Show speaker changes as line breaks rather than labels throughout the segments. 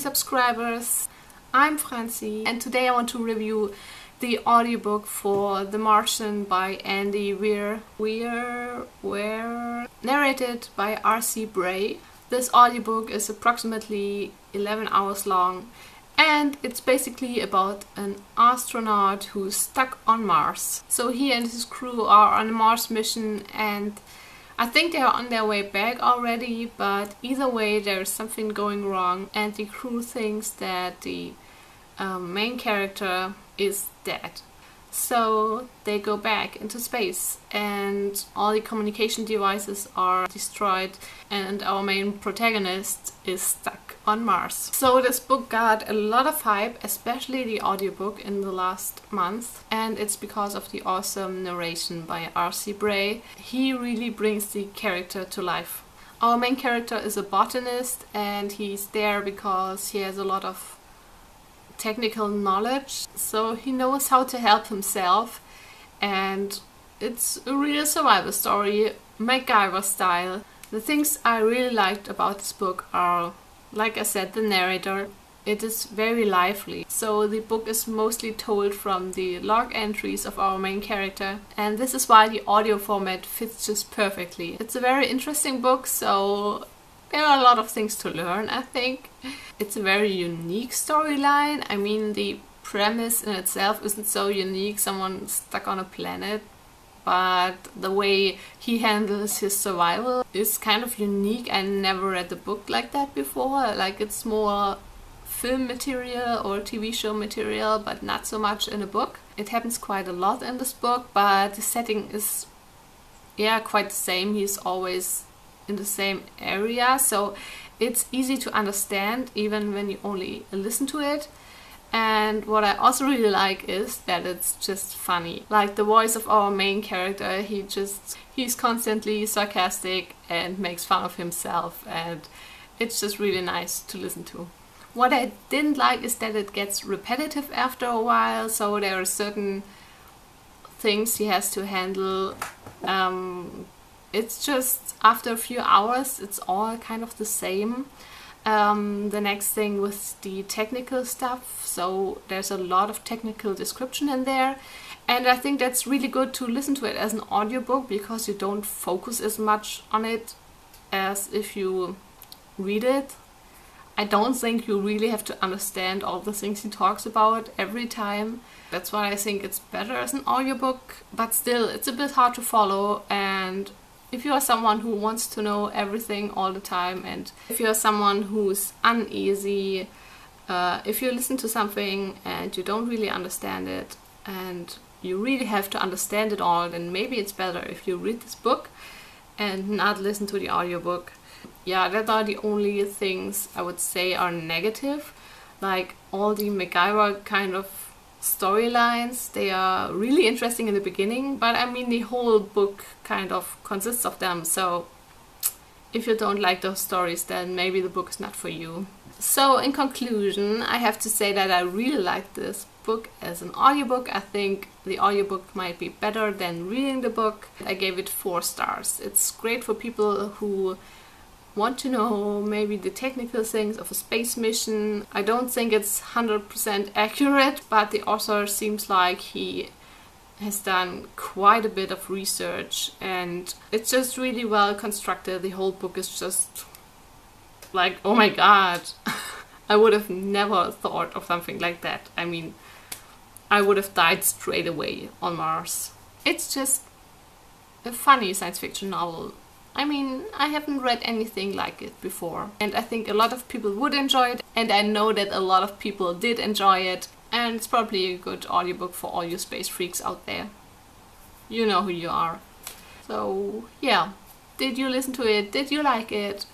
subscribers! I'm Francie and today I want to review the audiobook for The Martian by Weir, narrated by R.C. Bray. This audiobook is approximately 11 hours long and it's basically about an astronaut who's stuck on Mars. So he and his crew are on a Mars mission and I think they're on their way back already, but either way there's something going wrong and the crew thinks that the main character is dead. So they go back into space and all the communication devices are destroyed and our main protagonist is stuck on Mars. So this book got a lot of hype, especially the audiobook in the last month, and it's because of the awesome narration by R.C. Bray. He really brings the character to life. Our main character is a botanist and he's there because he has a lot of technical knowledge, so he knows how to help himself, and it's a real survival story, MacGyver style. The things I really liked about this book are, like I said, the narrator. It is very lively, so the book is mostly told from the log entries of our main character, and this is why the audio format fits just perfectly. It's a very interesting book, so there are a lot of things to learn, I think. It's a very unique storyline. I mean, the premise in itself isn't so unique, someone stuck on a planet, but the way he handles his survival is kind of unique. I never read a book like that before. Like, it's more film material or TV show material, but not so much in a book. It happens quite a lot in this book, but the setting is, yeah, quite the same. He's always in the same area, so it's easy to understand even when you only listen to it. And what I also really like is that it's just funny. Like the voice of our main character, he's constantly sarcastic and makes fun of himself, and it's just really nice to listen to. What I didn't like is that it gets repetitive after a while, so there are certain things he has to handle. It's just, after a few hours, it's all kind of the same. The next thing with the technical stuff, so there's a lot of technical description in there, and I think that's really good to listen to it as an audiobook because you don't focus as much on it as if you read it. I don't think you really have to understand all the things he talks about every time. That's why I think it's better as an audiobook, but still it's a bit hard to follow. And if you are someone who wants to know everything all the time, and if you're someone who's uneasy, if you listen to something and you don't really understand it and you really have to understand it all, then maybe it's better if you read this book and not listen to the audiobook. Yeah, that are the only things I would say are negative. Like all the MacGyver kind of storylines, they are really interesting in the beginning, but I mean the whole book kind of consists of them, so if you don't like those stories then maybe the book is not for you. So in conclusion, I have to say that I really like this book as an audiobook. I think the audiobook might be better than reading the book. I gave it 4 stars. It's great for people who want to know maybe the technical things of a space mission. I don't think it's 100% accurate, but the author seems like he has done quite a bit of research and it's just really well constructed. The whole book is just like, oh my god, I would have never thought of something like that. I mean, I would have died straight away on Mars. It's just a funny science fiction novel. I mean, I haven't read anything like it before, and I think a lot of people would enjoy it, and I know that a lot of people did enjoy it, and it's probably a good audiobook for all you space freaks out there. You know who you are. So yeah, did you listen to it? Did you like it?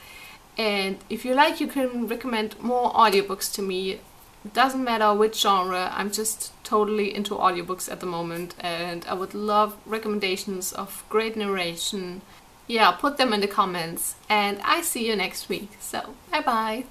And if you like, you can recommend more audiobooks to me. It doesn't matter which genre, I'm just totally into audiobooks at the moment, and I would love recommendations of great narration. Yeah, put them in the comments, and I see you next week. So, bye bye!